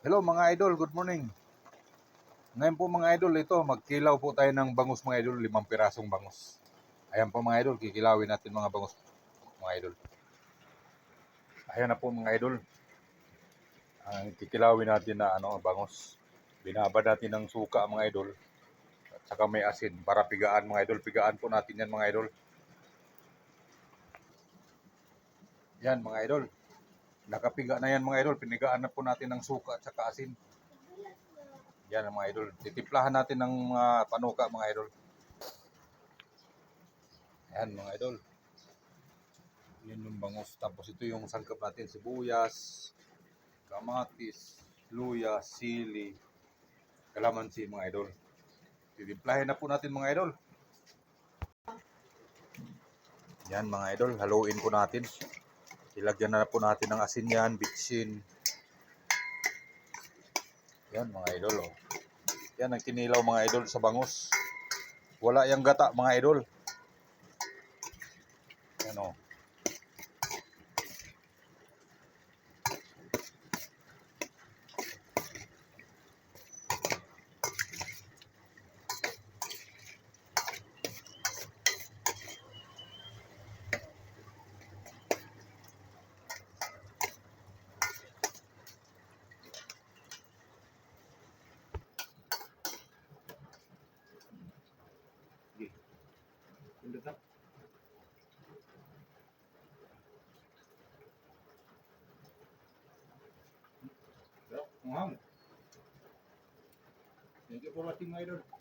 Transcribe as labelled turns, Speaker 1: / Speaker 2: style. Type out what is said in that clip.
Speaker 1: Hello mga idol, good morning. Ngayon po mga idol, ito magkilaw po tayo ng bangus mga idol, 5 pirasong bangus. Ayan po mga idol, kikilawin natin mga bangus mga idol. Ayan na po mga idol. Ang kikilawin natin na bangus. Binabad natin ng suka mga idol. At saka may asin para pigaan mga idol. Pigaan po natin yan mga idol. Yan mga idol. Nakapiga na yan mga idol. Pinigaan na po natin ng suka at saka asin. Yan mga idol. Titiplahan natin ng panuka mga idol. Ayan mga idol. Yan yung bangus. Tapos ito yung sangkap natin. Sibuyas, kamatis, luya, sili, kalamansi mga idol. Titimplahin na po natin mga idol. Yan mga idol. Haluin po natin. Ilagyan na po natin ng asin yan, bitsin. Yan mga idol. Oh. Yan ang kinilaw mga idol sa bangus. Wala yung gata mga idol. Yan o. Thank you for watching my idol.